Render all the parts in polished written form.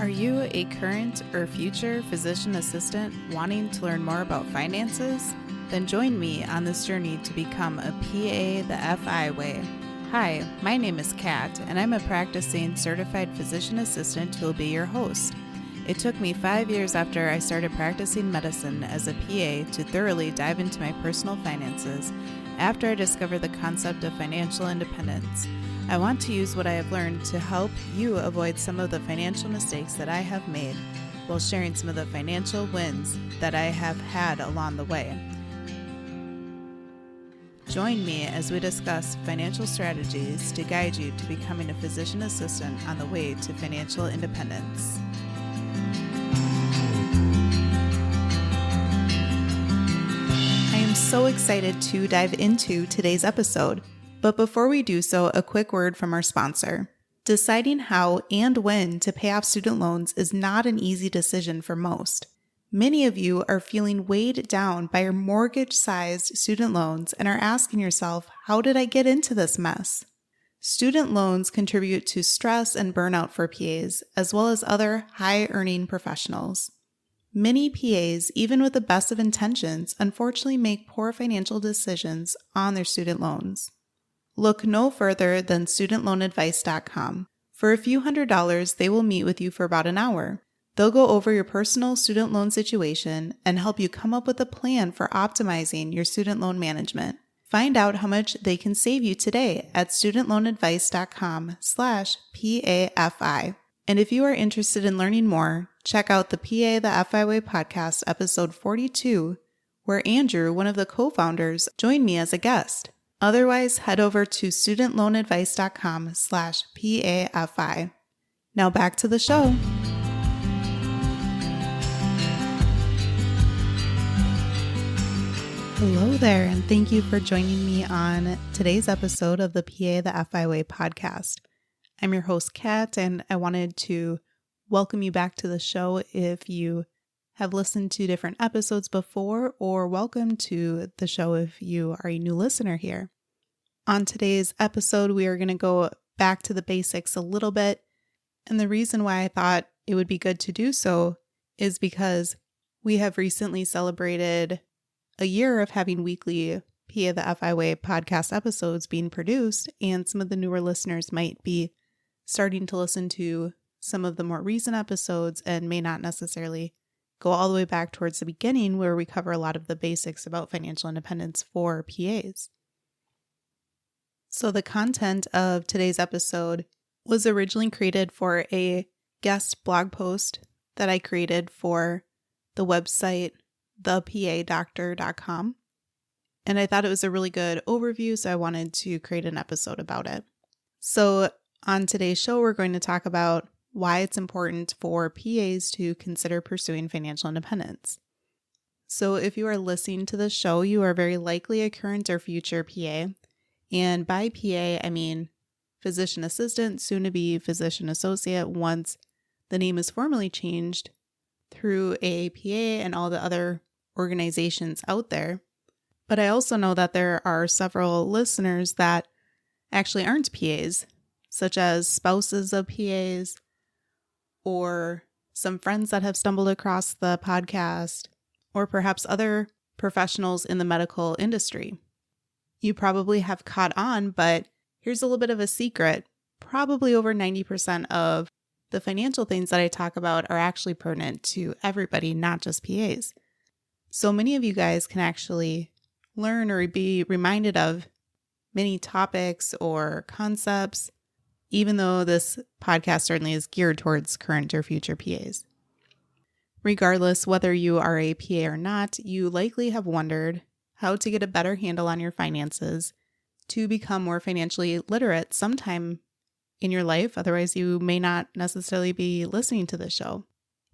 Are you a current or future physician assistant wanting to learn more about finances? Then join me on this journey to become a PA the FI way. Hi, my name is Kat, and I'm a practicing certified physician assistant who will be your host. It took me 5 years after I started practicing medicine as a PA to thoroughly dive into my personal finances after I discovered the concept of financial independence. I want to use what I have learned to help you avoid some of the financial mistakes that I have made while sharing some of the financial wins that I have had along the way. Join me as we discuss financial strategies to guide you to becoming a physician assistant on the way to financial independence. I am so excited to dive into today's episode. But before we do so, a quick word from our sponsor. Deciding how and when to pay off student loans is not an easy decision for most. Many of you are feeling weighed down by your mortgage-sized student loans and are asking yourself, how did I get into this mess? Student loans contribute to stress and burnout for PAs, as well as other high-earning professionals. Many PAs, even with the best of intentions, unfortunately make poor financial decisions on their student loans. Look no further than studentloanadvice.com. For a few $100s, they will meet with you for about an hour. They'll go over your personal student loan situation and help you come up with a plan for optimizing your student loan management. Find out how much they can save you today at studentloanadvice.com/PAFI. And if you are interested in learning more, check out the PA the FI Way podcast episode 42, where Andrew, one of the co-founders, joined me as a guest. Otherwise, head over to studentloanadvice.com/PAFI. Now back to the show. Hello there, and thank you for joining me on today's episode of the PA the FI Way podcast. I'm your host, Kat, and I wanted to welcome you back to the show if you have listened to different episodes before, or welcome to the show if you are a new listener here. On today's episode, we are going to go back to the basics a little bit. And the reason why I thought it would be good to do so is because we have recently celebrated a year of having weekly PA the FI Way podcast episodes being produced, and some of the newer listeners might be starting to listen to some of the more recent episodes and may not necessarily go all the way back towards the beginning where we cover a lot of the basics about financial independence for PAs. So the content of today's episode was originally created for a guest blog post that I created for the website thepadoctor.com. And I thought it was a really good overview, so I wanted to create an episode about it. So on today's show, we're going to talk about why it's important for PAs to consider pursuing financial independence. So if you are listening to this show, you are very likely a current or future PA. And by PA, I mean physician assistant, soon to be physician associate once the name is formally changed through AAPA and all the other organizations out there. But I also know that there are several listeners that actually aren't PAs, such as spouses of PAs or some friends that have stumbled across the podcast, or perhaps other professionals in the medical industry. You probably have caught on, but here's a little bit of a secret. Probably over 90% of the financial things that I talk about are actually pertinent to everybody, not just PAs. So many of you guys can actually learn or be reminded of many topics or concepts, even though this podcast certainly is geared towards current or future PAs. Regardless, whether you are a PA or not, you likely have wondered how to get a better handle on your finances to become more financially literate sometime in your life. Otherwise, you may not necessarily be listening to this show.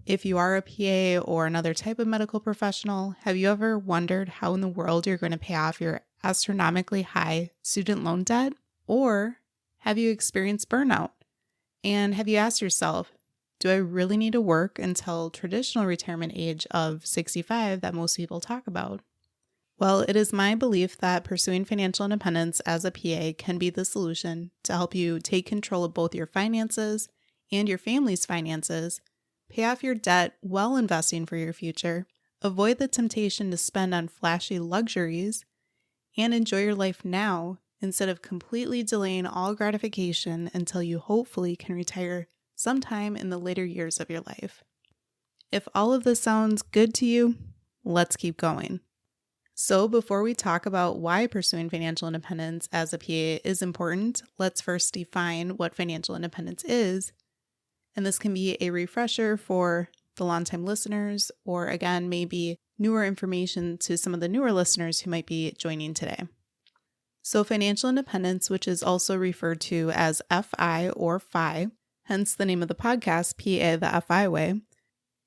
If you are a PA or another type of medical professional, have you ever wondered how in the world you're going to pay off your astronomically high student loan debt? Or have you experienced burnout? And have you asked yourself, do I really need to work until traditional retirement age of 65 that most people talk about? Well, it is my belief that pursuing financial independence as a PA can be the solution to help you take control of both your finances and your family's finances pay off your debt while investing for your future, avoid the temptation to spend on flashy luxuries, and enjoy your life now instead of completely delaying all gratification until you hopefully can retire sometime in the later years of your life. If all of this sounds good to you, let's keep going. So before we talk about why pursuing financial independence as a PA is important, let's first define what financial independence is. And this can be a refresher for the longtime listeners, or again, maybe newer information to some of the newer listeners who might be joining today. So financial independence, which is also referred to as FI or FI, hence the name of the podcast, PA the FI way,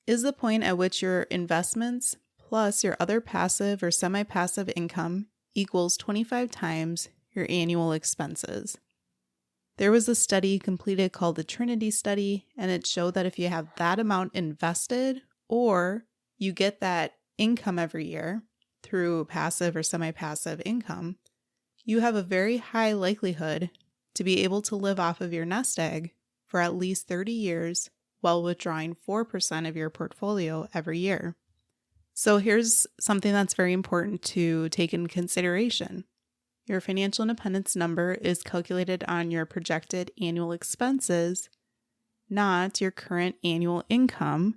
is the point at which your investments plus your other passive or semi-passive income equals 25 times your annual expenses. There was a study completed called the Trinity study, and it showed that if you have that amount invested or you get that income every year through passive or semi-passive income, you have a very high likelihood to be able to live off of your nest egg for at least 30 years while withdrawing 4% of your portfolio every year. So here's something that's very important to take into consideration. Your financial independence number is calculated on your projected annual expenses, not your current annual income,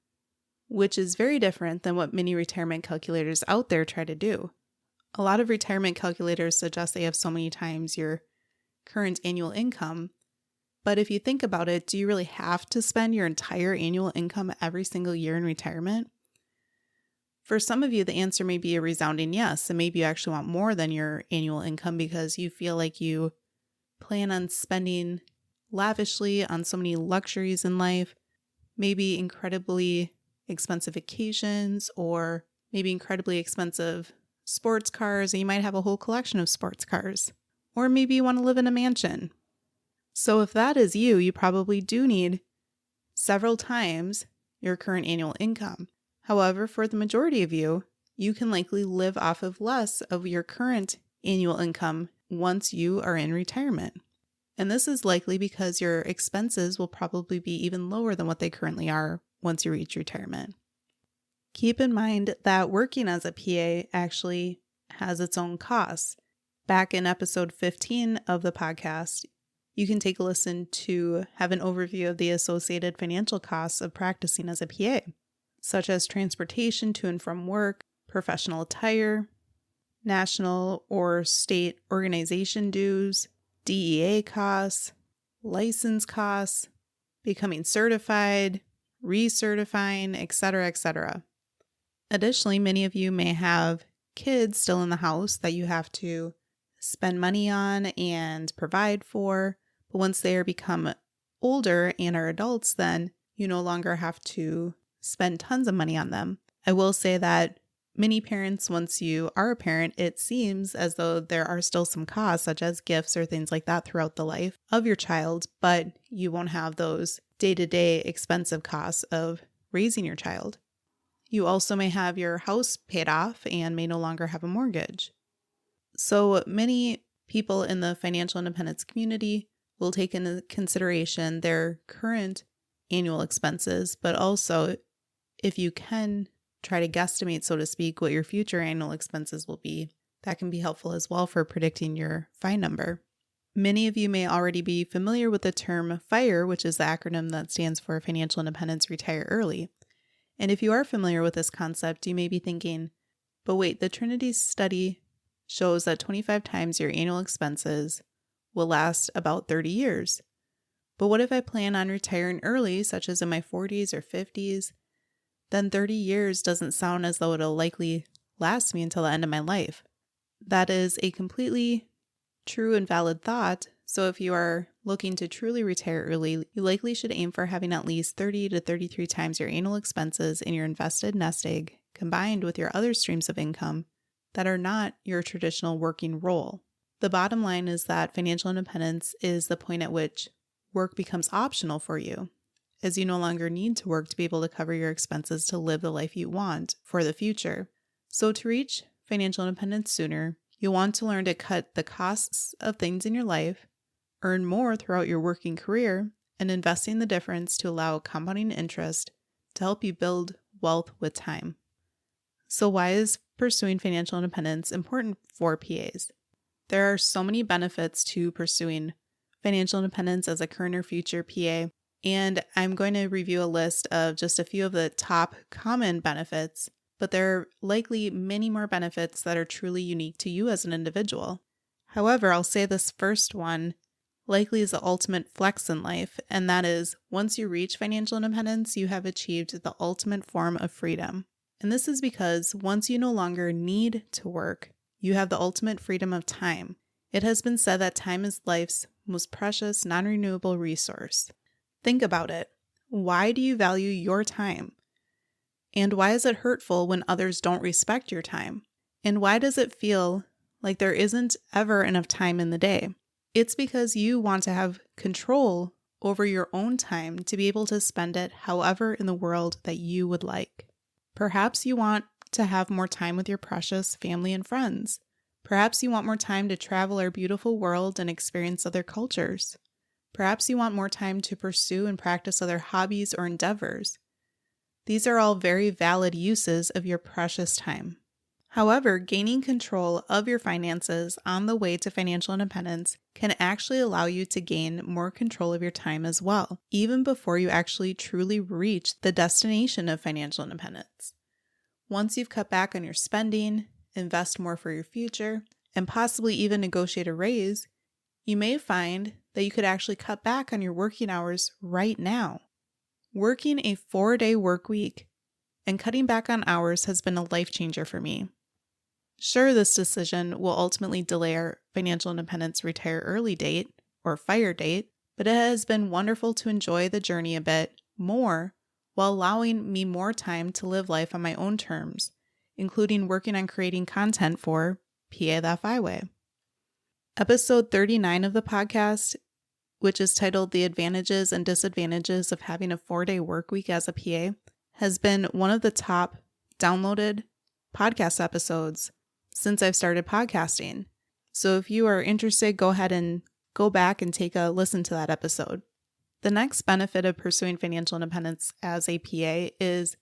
which is very different than what many retirement calculators out there try to do. A lot of retirement calculators suggest they have so many times your current annual income, but if you think about it, do you really have to spend your entire annual income every single year in retirement? For some of you, the answer may be a resounding yes, and maybe you actually want more than your annual income because you feel like you plan on spending lavishly on so many luxuries in life, maybe incredibly expensive vacations, or maybe incredibly expensive sports cars, and you might have a whole collection of sports cars. Or maybe you want to live in a mansion. So if that is you, you probably do need several times your current annual income. However, for the majority of you, you can likely live off of less of your current annual income once you are in retirement. And this is likely because your expenses will probably be even lower than what they currently are once you reach retirement. Keep in mind that working as a PA actually has its own costs. Back in episode 15 of the podcast, you can take a listen to have an overview of the associated financial costs of practicing as a PA, such as transportation to and from work, professional attire, national or state organization dues, DEA costs, license costs, becoming certified, recertifying, etc., etc. Additionally, many of you may have kids still in the house that you have to spend money on and provide for, but once they become older and are adults, then you no longer have to spend tons of money on them. I will say that many parents, once you are a parent, it seems as though there are still some costs, such as gifts or things like that throughout the life of your child, but you won't have those day-to-day expensive costs of raising your child. You also may have your house paid off and may no longer have a mortgage. So many people in the financial independence community will take into consideration their current annual expenses, but also if you can try to guesstimate, so to speak, what your future annual expenses will be, that can be helpful as well for predicting your FI number. Many of you may already be familiar with the term FIRE, which is the acronym that stands for Financial Independence Retire Early. And if you are familiar with this concept, you may be thinking, but wait, the Trinity study shows that 25 times your annual expenses will last about 30 years. But what if I plan on retiring early, such as in my 40s or 50s? Then 30 years doesn't sound as though it'll likely last me until the end of my life. That is a completely true and valid thought. So if you are looking to truly retire early, you likely should aim for having at least 30 to 33 times your annual expenses in your invested nest egg, combined with your other streams of income that are not your traditional working role. The bottom line is that financial independence is the point at which work becomes optional for you, as you no longer need to work to be able to cover your expenses to live the life you want for the future. So to reach financial independence sooner, you'll want to learn to cut the costs of things in your life, earn more throughout your working career, and investing the difference to allow compounding interest to help you build wealth with time. So why is pursuing financial independence important for PAs? There are so many benefits to pursuing financial independence as a current or future PA, and I'm going to review a list of just a few of the top common benefits, but there are likely many more benefits that are truly unique to you as an individual. However, I'll say this first one likely is the ultimate flex in life, and that is once you reach financial independence, you have achieved the ultimate form of freedom. And this is because once you no longer need to work, you have the ultimate freedom of time. It has been said that time is life's most precious, non-renewable resource. Think about it. Why do you value your time? And why is it hurtful when others don't respect your time? And why does it feel like there isn't ever enough time in the day? It's because you want to have control over your own time to be able to spend it however in the world that you would like. Perhaps you want to have more time with your precious family and friends. Perhaps you want more time to travel our beautiful world and experience other cultures. Perhaps you want more time to pursue and practice other hobbies or endeavors. These are all very valid uses of your precious time. However, gaining control of your finances on the way to financial independence can actually allow you to gain more control of your time as well, even before you actually truly reach the destination of financial independence. Once you've cut back on your spending, invest more for your future, and possibly even negotiate a raise, you may find that you could actually cut back on your working hours right now. Working a 4-day work week and cutting back on hours has been a life changer for me. Sure, this decision will ultimately delay our financial independence retire early date or fire date, but it has been wonderful to enjoy the journey a bit more while allowing me more time to live life on my own terms, including working on creating content for PA That FI Way. Episode 39 of the podcast, which is titled The Advantages and Disadvantages of Having a 4-Day Work Week as a PA, has been one of the top downloaded podcast episodes since I've started podcasting. So if you are interested, go ahead and go back and take a listen to that episode. The next benefit of pursuing financial independence as a PA is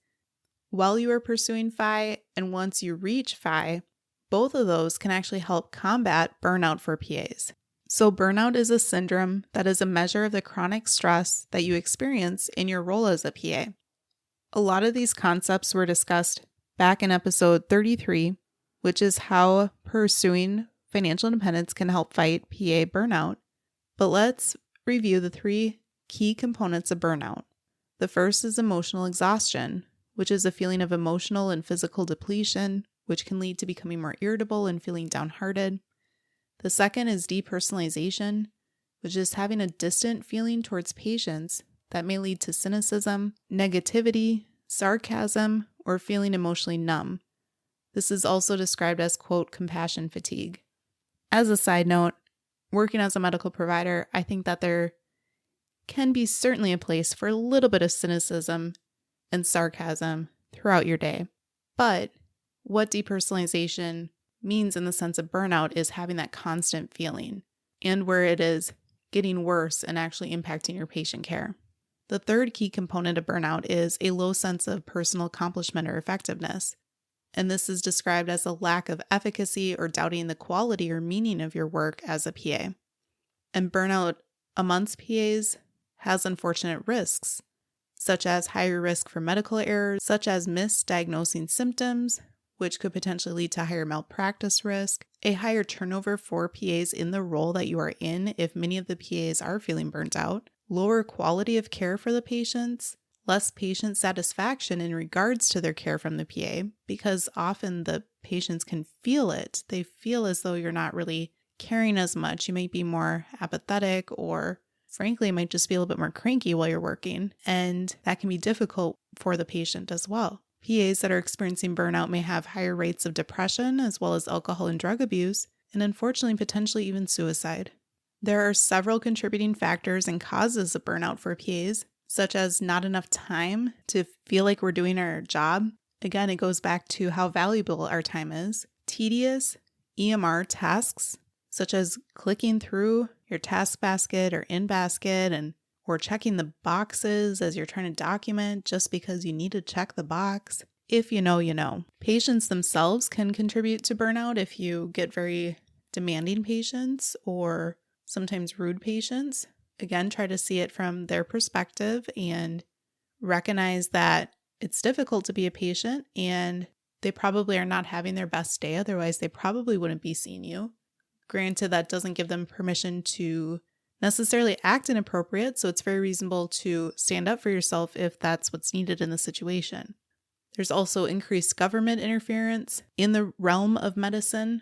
while you are pursuing FI and once you reach FI, both of those can actually help combat burnout for PAs. So burnout is a syndrome that is a measure of the chronic stress that you experience in your role as a PA. A lot of these concepts were discussed back in episode 33, which is how pursuing financial independence can help fight PA burnout. But let's review the 3 key components of burnout. The first is emotional exhaustion, which is a feeling of emotional and physical depletion, which can lead to becoming more irritable and feeling downhearted. The second is depersonalization, which is having a distant feeling towards patients that may lead to cynicism, negativity, sarcasm, or feeling emotionally numb. This is also described as, quote, compassion fatigue. As a side note, working as a medical provider, I think that there can be certainly a place for a little bit of cynicism and sarcasm throughout your day. But what depersonalization means in the sense of burnout is having that constant feeling and where it is getting worse and actually impacting your patient care. The third key component of burnout is a low sense of personal accomplishment or effectiveness. And this is described as a lack of efficacy or doubting the quality or meaning of your work as a PA. And burnout amongst PAs has unfortunate risks, such as higher risk for medical errors, such as misdiagnosing symptoms, which could potentially lead to higher malpractice risk, a higher turnover for PAs in the role that you are in if many of the PAs are feeling burnt out, lower quality of care for the patients, less patient satisfaction in regards to their care from the PA, because often the patients can feel it. They feel as though you're not really caring as much. You might be more apathetic or frankly might just be a little bit more cranky while you're working, and that can be difficult for the patient as well. PAs that are experiencing burnout may have higher rates of depression as well as alcohol and drug abuse, and unfortunately potentially even suicide. There are several contributing factors and causes of burnout for PAs, such as not enough time to feel like we're doing our job. Again, it goes back to how valuable our time is. Tedious EMR tasks, such as clicking through your task basket or in basket and or checking the boxes as you're trying to document just because you need to check the box. If you know, you know. Patients themselves can contribute to burnout if you get very demanding patients or sometimes rude patients. Again, try to see it from their perspective and recognize that it's difficult to be a patient and they probably are not having their best day. Otherwise, they probably wouldn't be seeing you. Granted, that doesn't give them permission to necessarily act inappropriate, so it's very reasonable to stand up for yourself if that's what's needed in the situation. There's also increased government interference in the realm of medicine.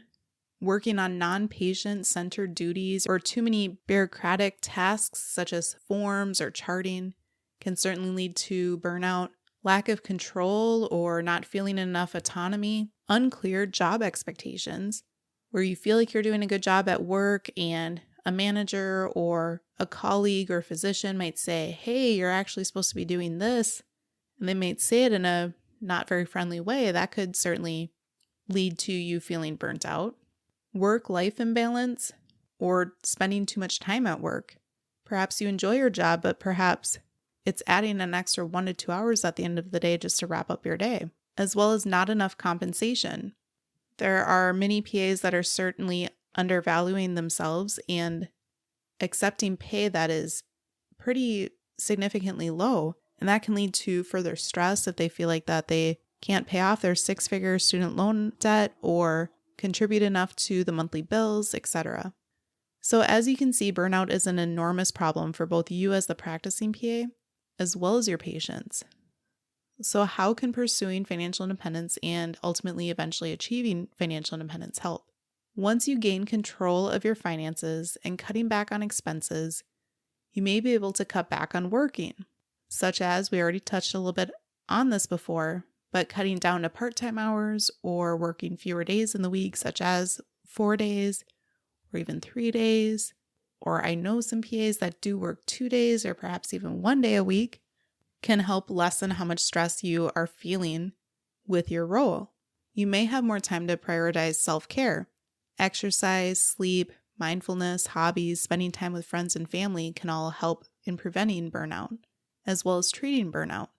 Working on non-patient-centered duties or too many bureaucratic tasks such as forms or charting can certainly lead to burnout. Lack of control or not feeling enough autonomy. Unclear job expectations, where you feel like you're doing a good job at work and a manager or a colleague or physician might say, hey, you're actually supposed to be doing this. And they might say it in a not very friendly way. That could certainly lead to you feeling burnt out. Work-life imbalance or spending too much time at work. Perhaps you enjoy your job, but perhaps it's adding an extra 1 to 2 hours at the end of the day just to wrap up your day, as well as not enough compensation. There are many PAs that are certainly undervaluing themselves and accepting pay that is pretty significantly low, and that can lead to further stress if they feel like that they can't pay off their 6-figure student loan debt or contribute enough to the monthly bills, etc. So as you can see, burnout is an enormous problem for both you as the practicing PA as well as your patients. So how can pursuing financial independence and ultimately eventually achieving financial independence help? Once you gain control of your finances and cutting back on expenses, you may be able to cut back on working, such as we already touched a little bit on this before, but cutting down to part-time hours or working fewer days in the week, such as 4 days or even 3 days. Or I know some PAs that do work 2 days or perhaps even 1 day a week can help lessen how much stress you are feeling with your role. You may have more time to prioritize self-care. Exercise, sleep, mindfulness, hobbies, spending time with friends and family can all help in preventing burnout, as well as treating burnout.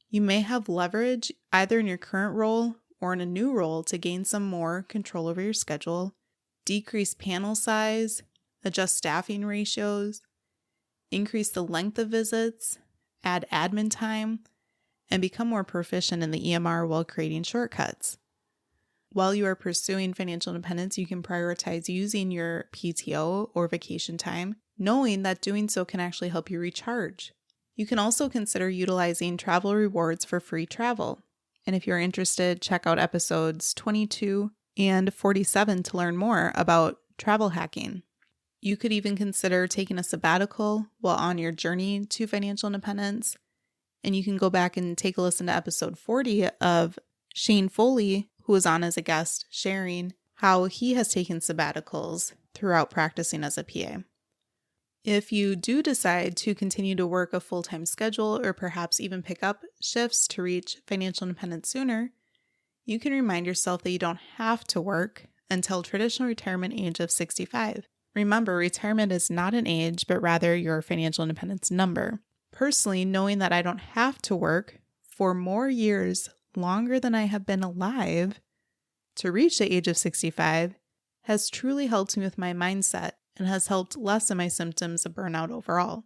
You may have leverage either in your current role or in a new role to gain some more control over your schedule, decrease panel size, adjust staffing ratios, increase the length of visits, add admin time, and become more proficient in the EMR while creating shortcuts. While you are pursuing financial independence, you can prioritize using your PTO or vacation time, knowing that doing so can actually help you recharge. You can also consider utilizing travel rewards for free travel. And if you're interested, check out episodes 22 and 47 to learn more about travel hacking. You could even consider taking a sabbatical while on your journey to financial independence. And you can go back and take a listen to episode 40 of Shane Foley, who was on as a guest, sharing how he has taken sabbaticals throughout practicing as a PA. If you do decide to continue to work a full-time schedule or perhaps even pick up shifts to reach financial independence sooner, you can remind yourself that you don't have to work until traditional retirement age of 65. Remember, retirement is not an age, but rather your financial independence number. Personally, knowing that I don't have to work for more years longer than I have been alive to reach the age of 65 has truly helped me with my mindset and has helped lessen my symptoms of burnout overall.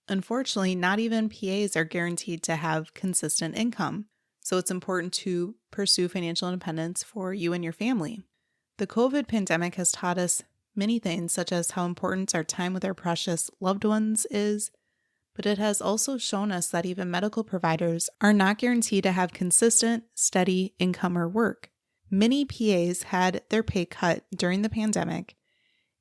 Unfortunately, not even PAs are guaranteed to have consistent income, so it's important to pursue financial independence for you and your family. The COVID pandemic has taught us many things, such as how important our time with our precious loved ones is, but it has also shown us that even medical providers are not guaranteed to have consistent, steady income or work. Many PAs had their pay cut during the pandemic,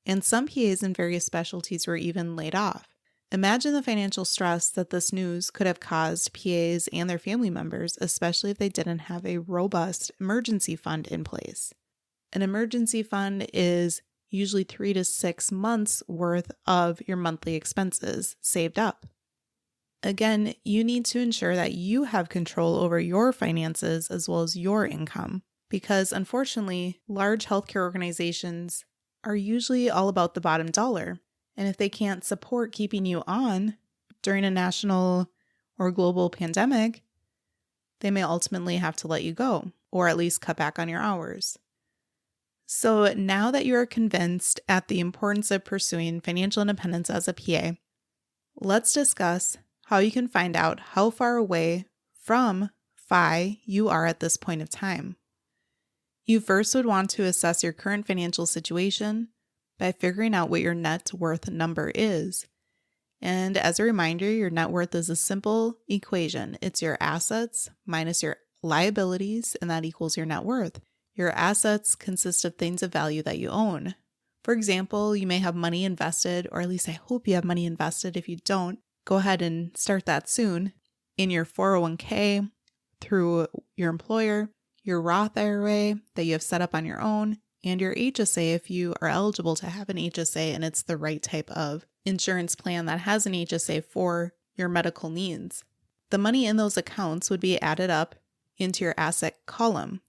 and some PAs in various specialties were even laid off. Imagine the financial stress that this news could have caused PAs and their family members, especially if they didn't have a robust emergency fund in place. An emergency fund is usually 3 to 6 months worth of your monthly expenses saved up. Again, you need to ensure that you have control over your finances as well as your income, because unfortunately, large healthcare organizations are usually all about the bottom dollar. And if they can't support keeping you on, during a national or global pandemic, they may ultimately have to let you go, or at least cut back on your hours. So now that you are convinced at the importance of pursuing financial independence as a PA, let's discuss how you can find out how far away from FI you are at this point of time. You first would want to assess your current financial situation by figuring out what your net worth number is. And as a reminder, your net worth is a simple equation. It's your assets minus your liabilities, and that equals your net worth. Your assets consist of things of value that you own. For example, you may have money invested, or at least I hope you have money invested. If you don't, go ahead and start that soon in your 401k through your employer, your Roth IRA that you have set up on your own, and your HSA if you are eligible to have an HSA and it's the right type of insurance plan that has an HSA for your medical needs. The money in those accounts would be added up into your asset column.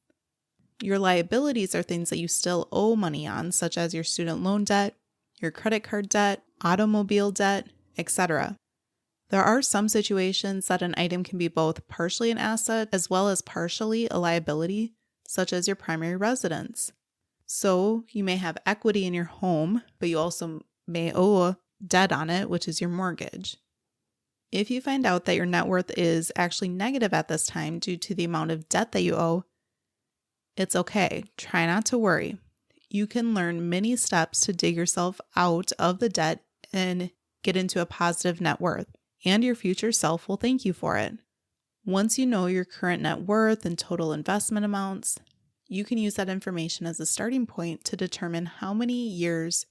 Your liabilities are things that you still owe money on, such as your student loan debt, your credit card debt, automobile debt, etc. There are some situations that an item can be both partially an asset as well as partially a liability, such as your primary residence. So you may have equity in your home, but you also may owe debt on it, which is your mortgage. If you find out that your net worth is actually negative at this time due to the amount of debt that you owe, it's okay. Try not to worry. You can learn many steps to dig yourself out of the debt and get into a positive net worth, and your future self will thank you for it. Once you know your current net worth and total investment amounts, you can use that information as a starting point to determine how many years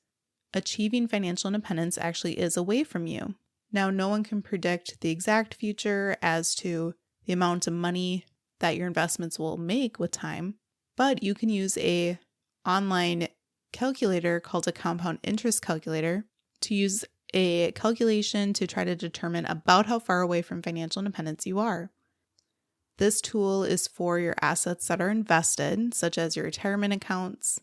achieving financial independence actually is away from you. Now, no one can predict the exact future as to the amount of money that your investments will make with time, but you can use a online calculator called a compound interest calculator to use a calculation to try to determine about how far away from financial independence you are. This tool is for your assets that are invested, such as your retirement accounts,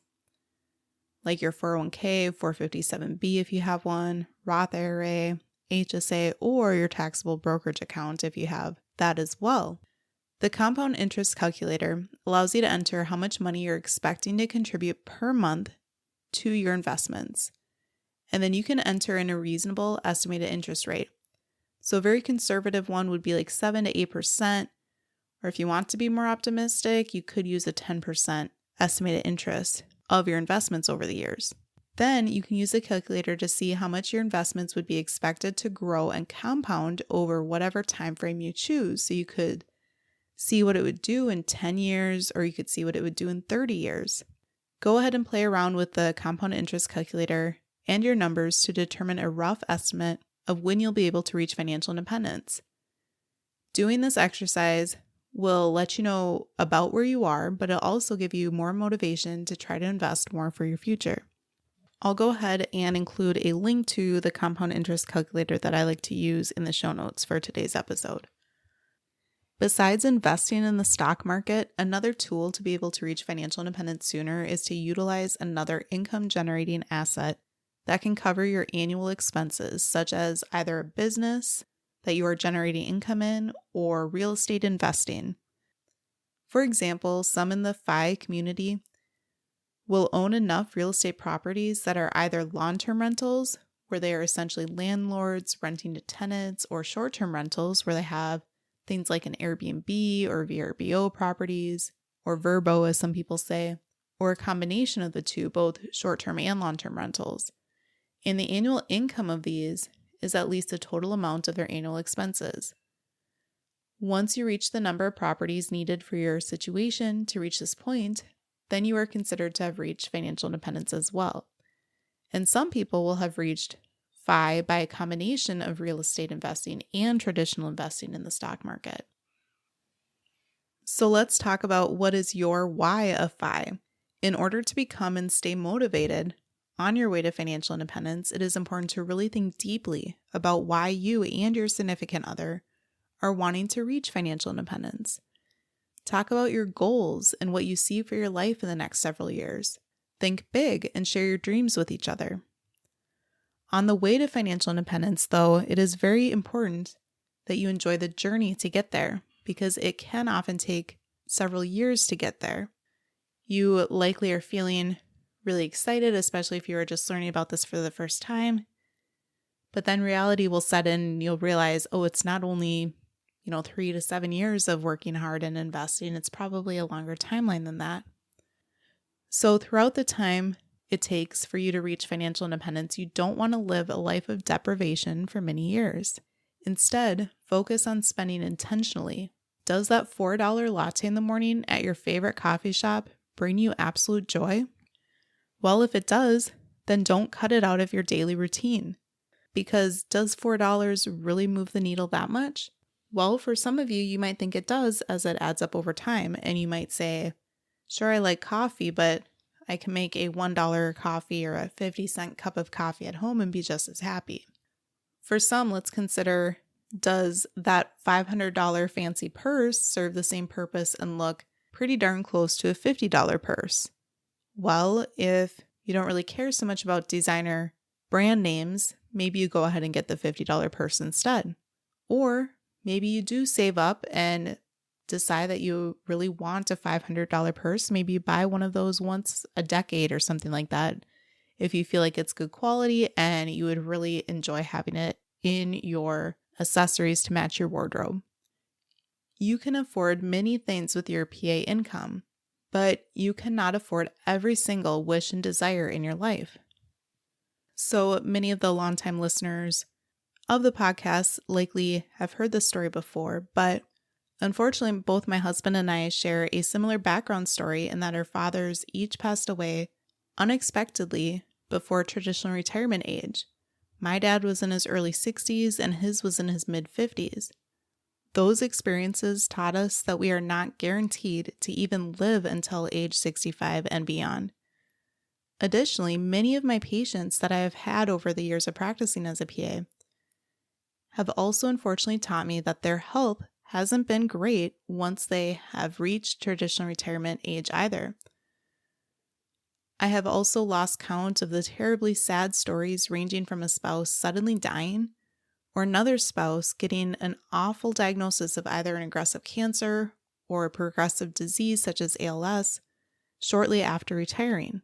like your 401k, 457b if you have one, Roth IRA, HSA, or your taxable brokerage account if you have that as well. The compound interest calculator allows you to enter how much money you're expecting to contribute per month to your investments. And then you can enter in a reasonable estimated interest rate. So a very conservative one would be like 7 to 8%. Or if you want to be more optimistic, you could use a 10% estimated interest of your investments over the years. Then you can use the calculator to see how much your investments would be expected to grow and compound over whatever time frame you choose. So you could see what it would do in 10 years, or you could see what it would do in 30 years. Go ahead and play around with the compound interest calculator and your numbers to determine a rough estimate of when you'll be able to reach financial independence. Doing this exercise will let you know about where you are, but it'll also give you more motivation to try to invest more for your future. I'll go ahead and include a link to the compound interest calculator that I like to use in the show notes for today's episode. Besides investing in the stock market, another tool to be able to reach financial independence sooner is to utilize another income-generating asset that can cover your annual expenses, such as either a business that you are generating income in or real estate investing. For example, some in the FI community will own enough real estate properties that are either long-term rentals, where they are essentially landlords renting to tenants, or short-term rentals, where they have things like an Airbnb or VRBO properties, or Vrbo as some people say, or a combination of the two, both short-term and long-term rentals. And the annual income of these is at least the total amount of their annual expenses. Once you reach the number of properties needed for your situation to reach this point, then you are considered to have reached financial independence as well. And some people will have reached FI by a combination of real estate investing and traditional investing in the stock market. So let's talk about what is your why of FI. In order to become and stay motivated on your way to financial independence, it is important to really think deeply about why you and your significant other are wanting to reach financial independence. Talk about your goals and what you see for your life in the next several years. Think big and share your dreams with each other. On the way to financial independence, though, it is very important that you enjoy the journey to get there because it can often take several years to get there. You likely are feeling really excited, especially if you are just learning about this for the first time. But then reality will set in and you'll realize, oh, it's not only 3 to 7 years of working hard and investing. It's probably a longer timeline than that. So throughout the time it takes for you to reach financial independence, you don't want to live a life of deprivation for many years. Instead, focus on spending intentionally. Does that $4 latte in the morning at your favorite coffee shop bring you absolute joy? Well, if it does, then don't cut it out of your daily routine. Because does $4 really move the needle that much? Well, for some of you, you might think it does as it adds up over time. And you might say, sure, I like coffee, but I can make a $1 coffee or a 50-cent cup of coffee at home and be just as happy. For some, let's consider, does that $500 fancy purse serve the same purpose and look pretty darn close to a $50 purse? Well, if you don't really care so much about designer brand names, maybe you go ahead and get the $50 purse instead. Or maybe you do save up and decide that you really want a $500 purse. Maybe you buy one of those once a decade or something like that if you feel like it's good quality and you would really enjoy having it in your accessories to match your wardrobe. You can afford many things with your PA income, but you cannot afford every single wish and desire in your life. So many of the longtime listeners of the podcast likely have heard this story before, but unfortunately, both my husband and I share a similar background story in that our fathers each passed away unexpectedly before traditional retirement age. My dad was in his early 60s and his was in his mid 50s. Those experiences taught us that we are not guaranteed to even live until age 65 and beyond. Additionally, many of my patients that I have had over the years of practicing as a PA have also unfortunately taught me that their health hasn't been great once they have reached traditional retirement age either. I have also lost count of the terribly sad stories ranging from a spouse suddenly dying or another spouse getting an awful diagnosis of either an aggressive cancer or a progressive disease such as ALS shortly after retiring.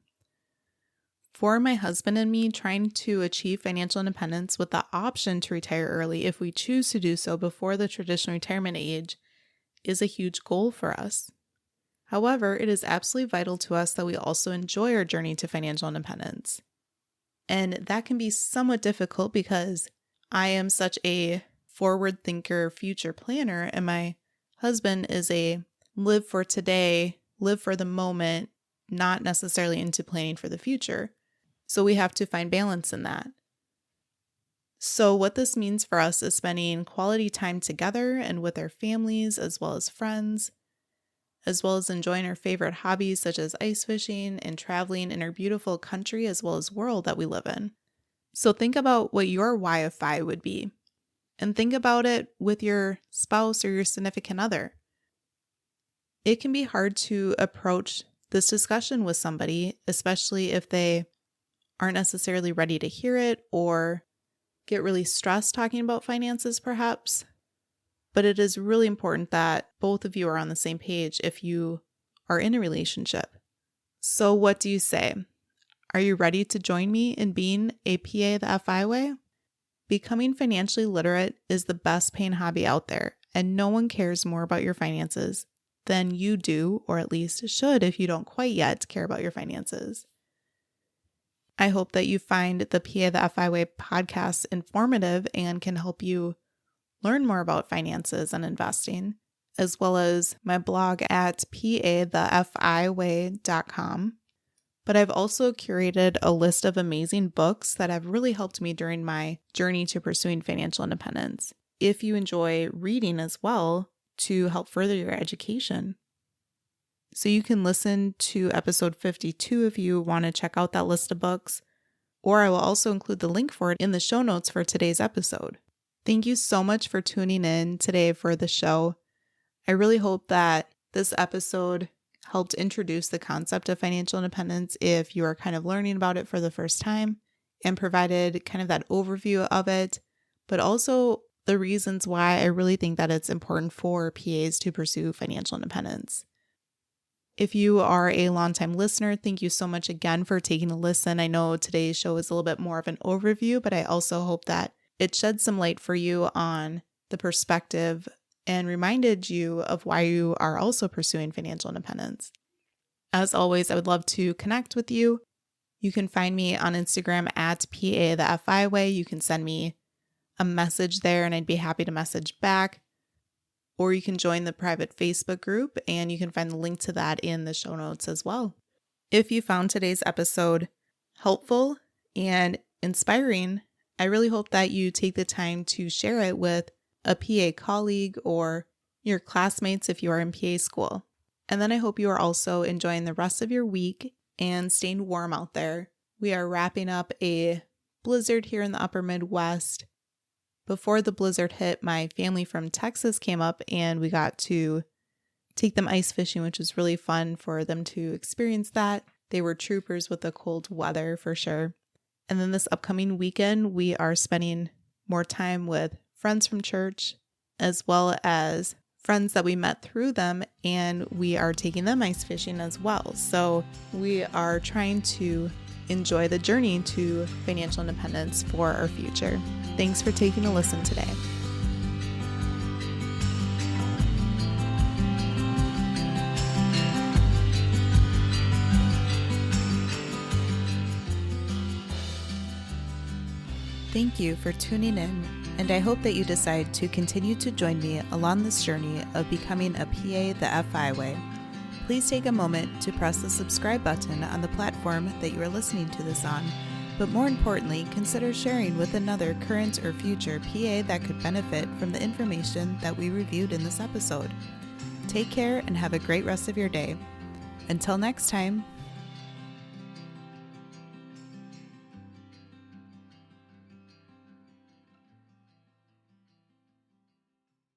For my husband and me, trying to achieve financial independence with the option to retire early if we choose to do so before the traditional retirement age is a huge goal for us. However, it is absolutely vital to us that we also enjoy our journey to financial independence. And that can be somewhat difficult because I am such a forward thinker, future planner, and my husband is a live for today, live for the moment, not necessarily into planning for the future. So we have to find balance in that. So what this means for us is spending quality time together and with our families as well as friends, as well as enjoying our favorite hobbies such as ice fishing and traveling in our beautiful country as well as world that we live in. So think about what your why of FI would be, and think about it with your spouse or your significant other. It can be hard to approach this discussion with somebody, especially if they aren't necessarily ready to hear it or get really stressed talking about finances perhaps. But it is really important that both of you are on the same page if you are in a relationship. So what do you say? Are you ready to join me in being a PA the FI way? Becoming financially literate is the best paying hobby out there, and no one cares more about your finances than you do, or at least should if you don't quite yet care about your finances. I hope that you find the PA the FI way podcast informative and can help you learn more about finances and investing, as well as my blog at pathefiway.com. But I've also curated a list of amazing books that have really helped me during my journey to pursuing financial independence. If you enjoy reading as well, to help further your education. So you can listen to episode 52 if you want to check out that list of books, or I will also include the link for it in the show notes for today's episode. Thank you so much for tuning in today for the show. I really hope that this episode helped introduce the concept of financial independence if you are kind of learning about it for the first time. and provided kind of that overview of it, but also the reasons why I really think that it's important for PAs to pursue financial independence. If you are a longtime listener, thank you so much again for taking a listen. I know today's show is a little bit more of an overview, but I also hope that it shed some light for you on the perspective and reminded you of why you are also pursuing financial independence. As always, I would love to connect with you. You can find me on Instagram at PA the FI way. You can send me a message there and I'd be happy to message back. Or you can join the private Facebook group and you can find the link to that in the show notes as well. If you found today's episode helpful and inspiring, I really hope that you take the time to share it with a PA colleague or your classmates if you are in PA school. And then I hope you are also enjoying the rest of your week and staying warm out there. We are wrapping up a blizzard here in the upper Midwest. Before the blizzard hit, my family from Texas came up and we got to take them ice fishing, which was really fun for them to experience that. They were troopers with the cold weather for sure. And then this upcoming weekend, we are spending more time with friends from church as well as friends that we met through them, and we are taking them ice fishing as well. So we are trying to enjoy the journey to financial independence for our future. Thanks for taking a listen today. Thank you for tuning in, and I hope that you decide to continue to join me along this journey of becoming a PA the FI way. Please take a moment to press the subscribe button on the platform that you are listening to this on, but more importantly, consider sharing with another current or future PA that could benefit from the information that we reviewed in this episode. Take care and have a great rest of your day. Until next time.